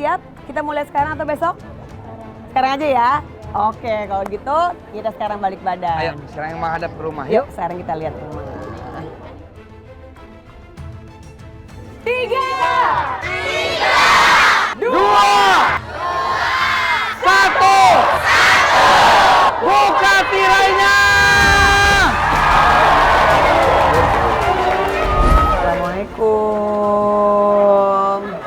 siap? Kita mulai sekarang atau besok? Sekarang aja ya. Oke, kalau gitu kita sekarang balik badan. Ayo, sekarang yang menghadap ke rumah. Yuk, sekarang kita lihat rumah. 3, 2, 1. Buka tirainya. Assalamualaikum.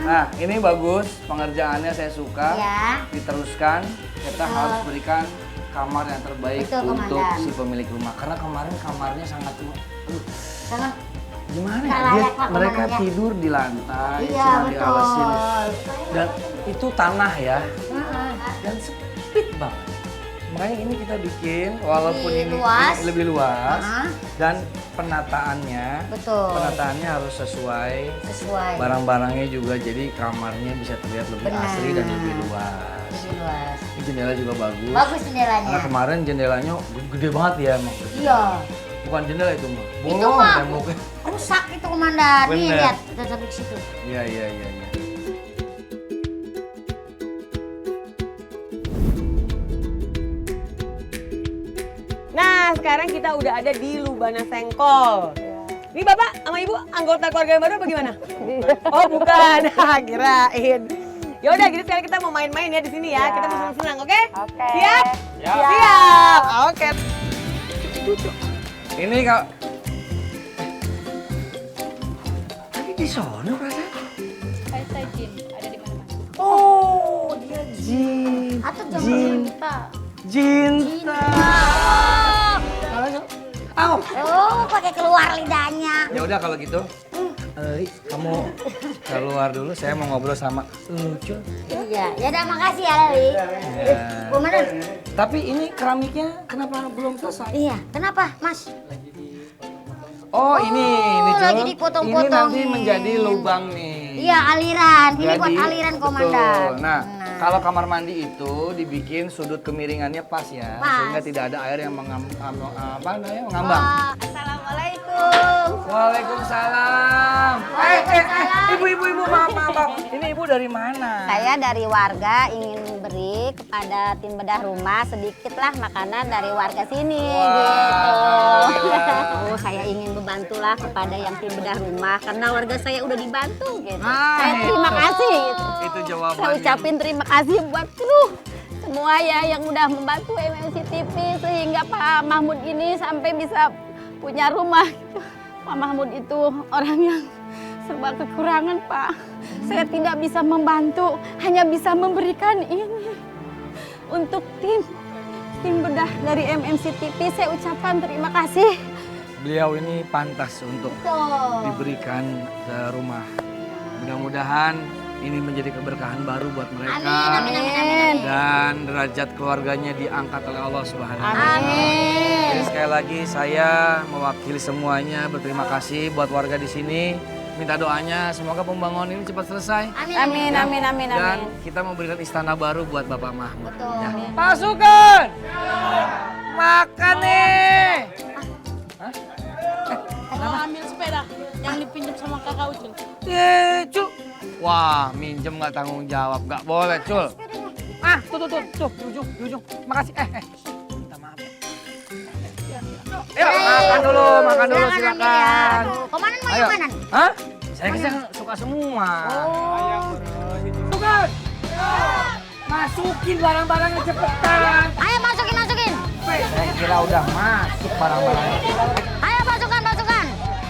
Nah, ini bagus, pengerjaannya saya suka. Ya. Diteruskan, kita harus berikan kamar yang terbaik Betul, untuk Komandan. si pemilik rumah. Karena kemarin kamarnya sangat Sangat gimana nggak ya? layak lah, Mereka Komandan, ya. tidur di lantai, Iya, cuma betul. diawasin. Dan itu tanah ya, dan sempit banget. Makanya ini kita bikin, walaupun Lebih ini luas. lebih luas, Ah. dan penataannya Betul. harus sesuai. Sesuai. Barang-barangnya juga, jadi kamarnya bisa terlihat lebih Benar. asri dan lebih luas. Lebih luas. Ini jendela juga bagus. Bagus jendelanya. Karena kemarin jendelanya gede banget ya emang. Iya. Bukan jendela itu mah. Itu Bolong mah temboknya. rusak itu komandan. Nih Bener. lihat, udah sampai ke situ. Iya. Nah, sekarang kita udah ada di Lubana Sengkol. Ini Bapak sama Ibu anggota keluarga yang baru apa gimana? Oh, bukan. Kirain. Ya udah, gitu sekarang kita mau main-main ya di sini ya. Kita mau senang-senang, oke? Oke. Siap? Siap. Oke. Ini kak. Tadi di sono perasaan. Saya Jin, ada di mana-mana. Oh, dia Jin. Atau coba Cinta. Jinta. Au. Oh, pakai keluar lidahnya. Ya udah kalau gitu. Li, kamu keluar dulu. Saya mau ngobrol sama Lucul. Iya. Ya udah makasih ya, Lali. Ya. Komandan. Tapi ini keramiknya kenapa belum selesai? Iya. Kenapa, Mas? Oh, ini Cul. lagi dipotong-potong Ini nanti nih. menjadi lubang nih. Iya, aliran. Ini buat Jadi, aliran komandan. betul. Nah, kalau kamar mandi itu dibikin sudut kemiringannya pas ya, Pas. sehingga tidak ada air yang mengambang. Wah, Assalamualaikum. Waalaikumsalam. Ibu, maaf. Ini ibu dari mana? Saya dari warga ingin beri kepada tim bedah rumah sedikitlah makanan dari warga sini gitu. Oh, saya ingin membantulah kepada yang tim bedah rumah karena warga saya udah dibantu gitu. Saya terima kasih gitu. Itu jawabannya. Saya ucapin terima kasih buat semua ya yang udah membantu MMC TV sehingga Pak Mahmud ini sampai bisa punya rumah. Pak Mahmud itu orang yang serba kekurangan, Pak. Saya tidak bisa membantu, hanya bisa memberikan ini untuk tim bedah dari MMC TV. Saya ucapkan terima kasih. Beliau ini pantas untuk diberikan ke rumah. Mudah-mudahan ini menjadi keberkahan baru buat mereka. Amin. Dan derajat keluarganya diangkat oleh Allah Subhanahu wa Ta'ala. Amin. Jadi sekali lagi saya mewakili semuanya berterima kasih buat warga di sini. Minta doanya semoga pembangunan ini cepat selesai. Amin. Dan kita memberikan istana baru buat Bapak Mahmud. Betul. Ya. Pasukan! Makan nih! Mau ambil sepeda yang dipinjam sama kakak Ucil. Cul. Wah, minjem nggak tanggung jawab. Nggak boleh, Cul. Ah, tuh, di ujung. Makasih. Minta maaf. Ayo, makan dulu, silakan. Komandan mau Ayo. yang mana? Hah? Saya suka semua. Pasukan! Masukin barang-barangnya cepetan. Ayo masukin. Saya kira udah masuk barang-barangnya. Ayo pasukan.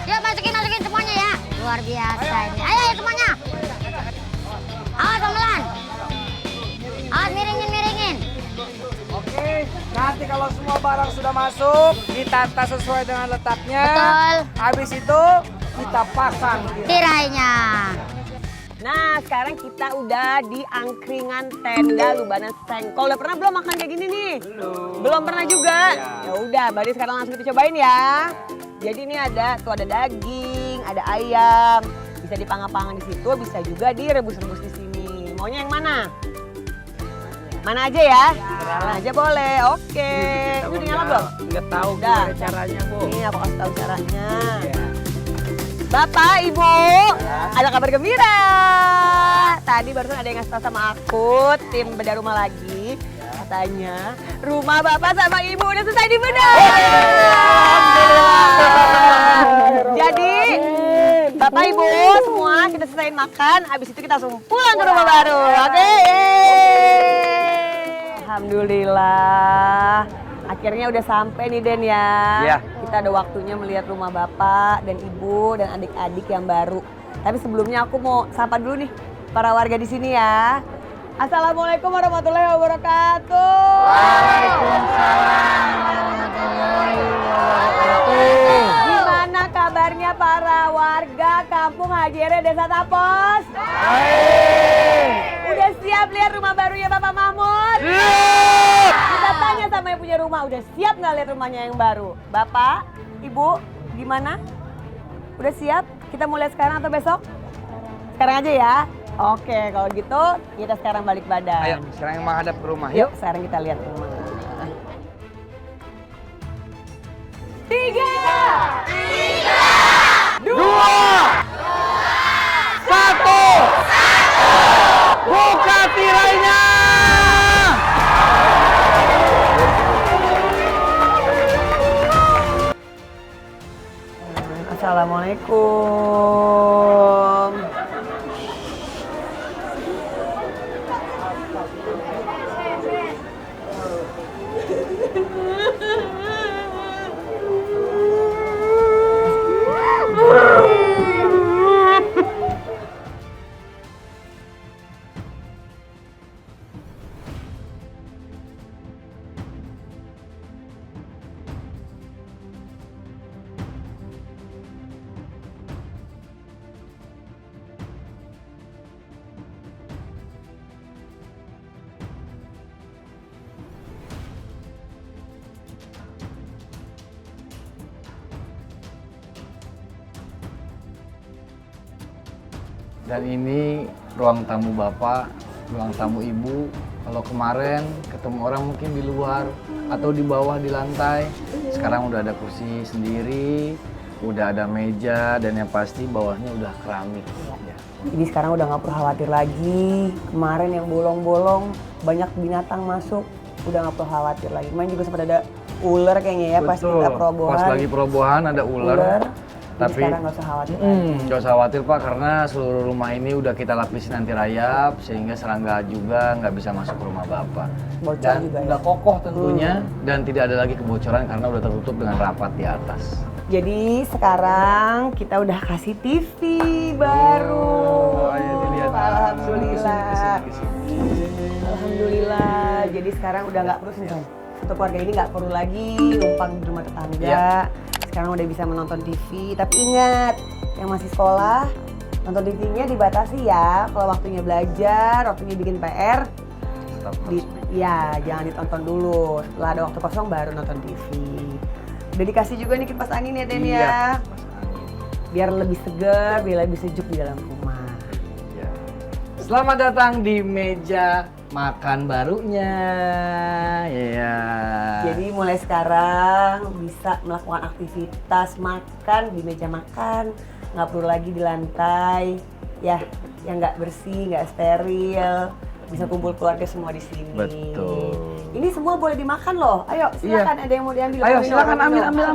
Yuk masukin semuanya ya. Luar biasa ini. Ayo semuanya. Awas pelan. Awas miringin. Oke. Nanti kalau semua barang sudah masuk, ditata sesuai dengan letaknya. Betul. Habis itu kita pasang. Tirainya. Nah, sekarang kita udah di angkringan tenda Lubana Sengkol. Udah pernah belum makan kayak gini nih? Belum pernah juga. Ya udah, berarti sekarang langsung kita cobain ya. Jadi ini ada daging, ada ayam. Bisa dipanggang-panggang di situ, bisa juga direbus-rebus di sini. Maunya yang mana? Mana aja ya? Mana aja boleh. Oke. Ini udah nyala belum? Nggak tahu Udah. gimana caranya, Bu. Ini aku kasih tahu caranya. Bapak, Ibu, ada kabar gembira. Tadi barusan ada yang ngasih tahu sama aku, tim bedah rumah lagi. Katanya rumah Bapak sama Ibu udah selesai dibedah. Jadi Bapak Ibu semua kita selesaiin makan, habis itu kita langsung pulang ke rumah baru. Oke. Alhamdulillah. Akhirnya udah sampai nih Den ya. Iya. Kita ada waktunya melihat rumah Bapak dan Ibu dan adik-adik yang baru. Tapi sebelumnya aku mau sapa dulu nih para warga di sini ya. Assalamualaikum warahmatullahi wabarakatuh. Waalaikumsalam warahmatullahi wabarakatuh. Gimana kabarnya para warga Kampung Haji Ere Desa Tapos? Udah siap lihat rumah barunya Bapak Mahmud? Kita tanya sama yang punya rumah, udah siap nggak lihat rumahnya yang baru? Bapak, Ibu, gimana? Udah siap? Kita mau lihat sekarang atau besok? Sekarang aja ya. Oke, kalau gitu kita sekarang balik badan. Ayo, sekarang yang menghadap ke rumah. Yuk, sekarang kita lihat rumah. 3, 2, 1. Buka tirainya. Assalamualaikum. Dan ini ruang tamu Bapak, ruang tamu Ibu. Kalau kemarin ketemu orang mungkin di luar atau di bawah di lantai. Sekarang udah ada kursi sendiri, udah ada meja, dan yang pasti bawahnya udah keramik. Ya. Jadi sekarang udah nggak perlu khawatir lagi. Kemarin yang bolong-bolong banyak binatang masuk, udah nggak perlu khawatir lagi. Kemarin juga sempat ada ular kayaknya ya pas kita perobohan. Pas lagi perobohan ada ular. Tapi sekarang nggak usah khawatir lagi. Nggak usah khawatir Pak, karena seluruh rumah ini udah kita lapisin anti rayap sehingga serangga juga nggak bisa masuk ke rumah Bapak. Bocor Dan juga ya. udah kokoh tentunya dan tidak ada lagi kebocoran karena udah tertutup dengan rapat di atas. Jadi sekarang kita udah kasih TV baru. Ayo dilihat. Alhamdulillah. Kesini. Alhamdulillah. Jadi sekarang udah nggak perlu sih. Satu keluarga ini nggak perlu lagi numpang di rumah tetangga. Iya. Sekarang udah bisa menonton TV. Tapi ingat, yang masih sekolah nonton TV-nya dibatasi ya. Kalau waktunya belajar, waktunya bikin PR, ya jangan ditonton dulu. Setelah ada waktu kosong baru nonton TV. Udah dikasih juga nih kipas angin ya Den ya. Biar lebih segar, biar lebih sejuk di dalam rumah. Ya. Selamat datang di meja makan barunya. Ya. Jadi mulai sekarang bisa melakukan aktivitas makan di meja makan. Nggak perlu lagi di lantai. Ya, yang nggak bersih, nggak steril. Bisa kumpul keluarga semua di sini. Betul. Ini semua boleh dimakan loh. Ayo silakan, ada yang mau diambil. Ayo Mau minum, silakan mau minum. ambil.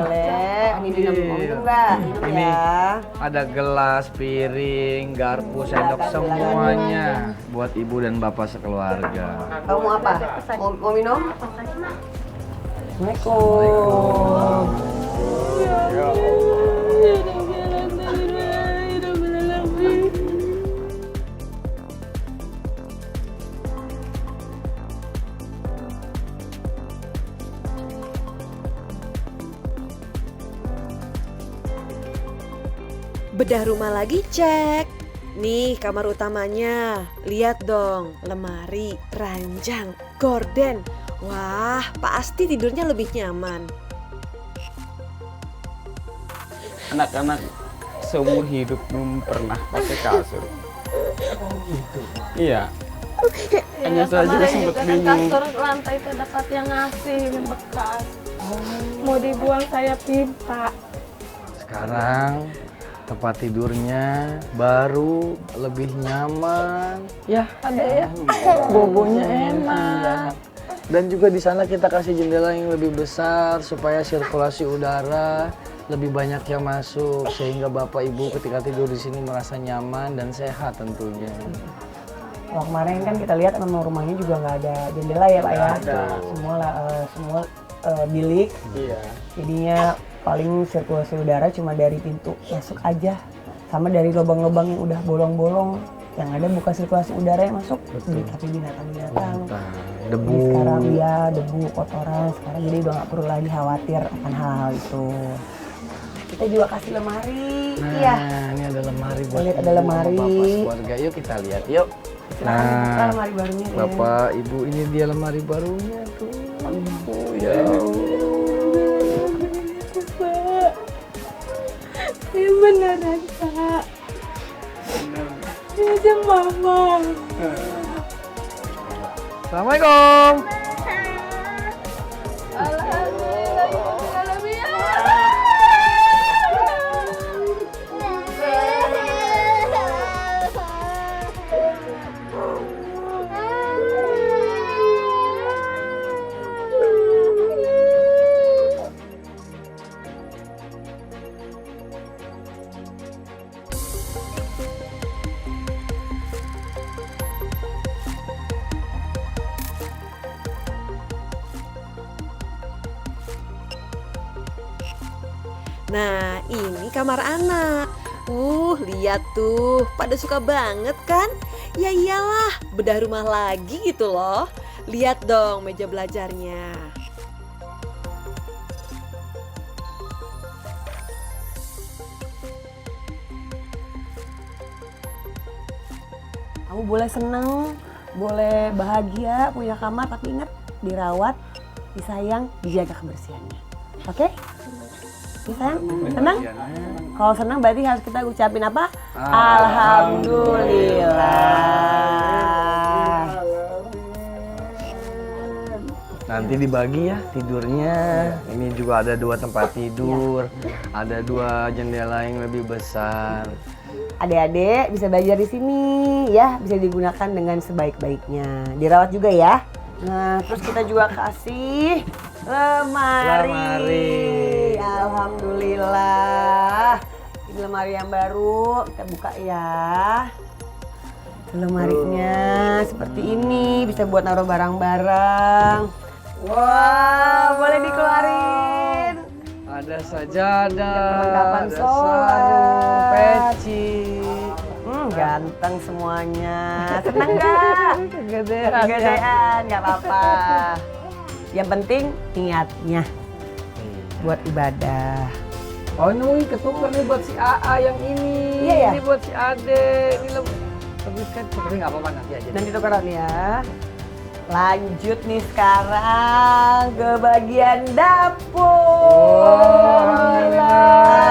Boleh. Ini minum, mau minum nggak? Minum Ini ya. ada gelas, piring, garpu, sendok, Silakan, semuanya buat ibu dan bapak sekeluarga. Kamu mau apa? Mau minum? Assalamualaikum. Bedah rumah lagi cek. Nih kamar utamanya. Lihat dong, lemari, ranjang, gorden. Wah, pasti tidurnya lebih nyaman. Anak-anak seumur hidup belum pernah pakai kasur. Iya. Hanya saja sempat bingung. Kasur lantai terdekat yang ngasih yang bekas. Mau dibuang saya minta. Sekarang tempat tidurnya baru, lebih nyaman. Ya ada ya. Bobonya enak. Dan juga di sana kita kasih jendela yang lebih besar supaya sirkulasi udara lebih banyak yang masuk sehingga bapak ibu ketika tidur di sini merasa nyaman dan sehat tentunya. Kalau kemarin kan kita lihat memang rumahnya juga nggak ada jendela ya Pak ya. Semua bilik. Iya. Jadinya paling sirkulasi udara cuma dari pintu masuk aja. Sama dari lubang-lubang yang udah bolong-bolong. Yang ada bukan sirkulasi udara yang masuk. Tapi binatang-binatang. Debu. Jadi sekarang ya debu, kotoran. Sekarang jadi udah nggak perlu lagi khawatir akan hal-hal itu. Kita juga kasih lemari. Nah, Iya. ini ada lemari buat Lihat ada ibu lemari. sama bapak keluarga. Yuk kita lihat, yuk. Nah, lemari barunya ya. Bapak, ibu, ini dia lemari barunya tuh. Oh, ya Allah. Ini beneran Pak. Ini aja mama. Assalamualaikum. Nah, ini kamar anak. Lihat tuh, pada suka banget kan? Ya iyalah, bedah rumah lagi gitu loh. Lihat dong meja belajarnya. Kamu boleh seneng, boleh bahagia punya kamar, tapi ingat dirawat, disayang, dijaga kebersihannya. Oke? Sayang, senang? Kalau senang berarti harus kita ucapin apa? Alhamdulillah. Nanti dibagi ya tidurnya. Ini juga ada 2 tempat tidur, ada 2 jendela yang lebih besar. Adik-adik bisa belajar di sini ya, bisa digunakan dengan sebaik-baiknya. Dirawat juga ya. Nah, terus kita juga kasih lemari. Alhamdulillah. Ini lemari yang baru, kita buka ya. Lemarinya seperti ini, bisa buat naruh barang-barang. Wah, boleh dikeluarin. Ada sajadah, Perlengkapan ada sholat. sarung, peci. Ganteng semuanya. Senang nggak? Kegedean, nggak apa-apa. Yang penting niatnya buat ibadah. Oh ini ketukar nih buat si AA yang ini. Iya ya? Ini buat si Ade. Ini lebih kan tapi nggak apa-apa nanti aja. Nanti tukeran ya. Lanjut nih sekarang ke bagian dapur.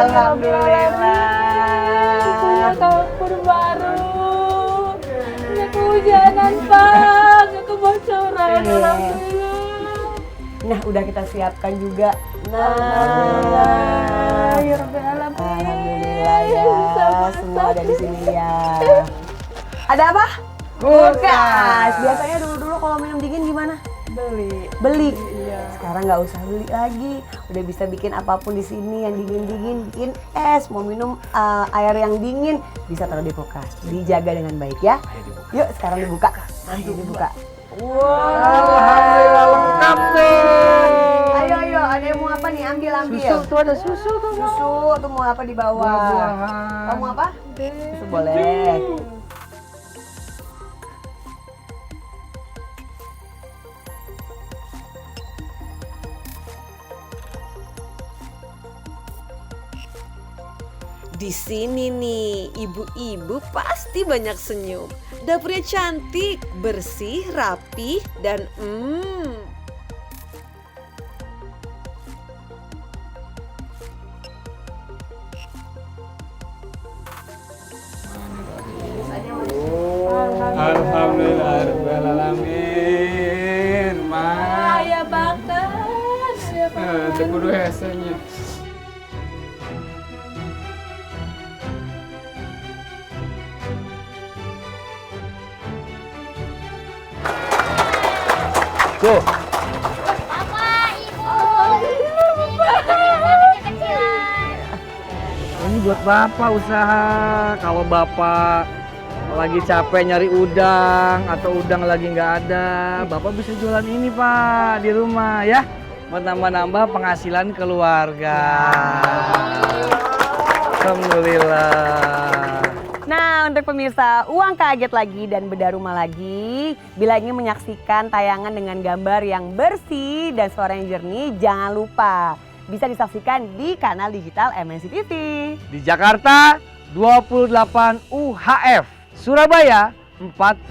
Alhamdulillah. Punya dapur baru. Punya kehujanan Pak. Punya kebocoran. Alhamdulillah. Nah, udah kita siapkan juga. Alhamdulillah. Ya Rabbil Alamin. Alhamdulillah ya. Semua ada di sini ya. Ada apa? Kulkas. Biasanya dulu-dulu kalau minum dingin gimana? Beli. Sekarang nggak usah beli lagi. Udah bisa bikin apapun di sini yang dingin-dingin, bikin es. Mau minum air yang dingin bisa taruh di kulkas. Dijaga dengan baik ya. Yuk sekarang dibuka. Nanti dibuka. Alhamdulillah lengkap tuh. Ayo, ada yang mau apa nih? Ambil. Susu tuh ada susu tuh. Susu tuh mau apa di bawah? Buah-buahan. Kamu apa? Susu boleh. Di sini nih, ibu-ibu pasti banyak senyum. Dapurnya cantik, bersih, rapi, dan Alhamdulillahirrahmanirrahim. Ayah banget. Tunggu dulu hasilnya. Tuh, ini buat bapak usaha. Kalau bapak lagi capek nyari udang atau udang lagi nggak ada, bapak bisa jualan ini pak di rumah ya, buat nambah-nambah penghasilan keluarga. Alhamdulillah. Nah, untuk pemirsa Uang Kaget Lagi dan Bedah Rumah Lagi, bila ingin menyaksikan tayangan dengan gambar yang bersih dan suara yang jernih, jangan lupa bisa disaksikan di kanal digital MNC TV. Di Jakarta 28 UHF, Surabaya 41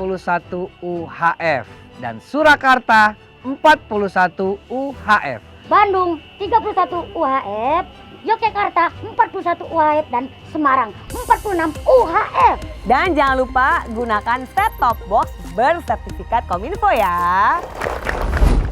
UHF, dan Surakarta 41 UHF. Bandung 31 UHF, Yogyakarta 41 UHF, dan Semarang 46 UHF. Dan jangan lupa gunakan set top box bersertifikat Kominfo ya.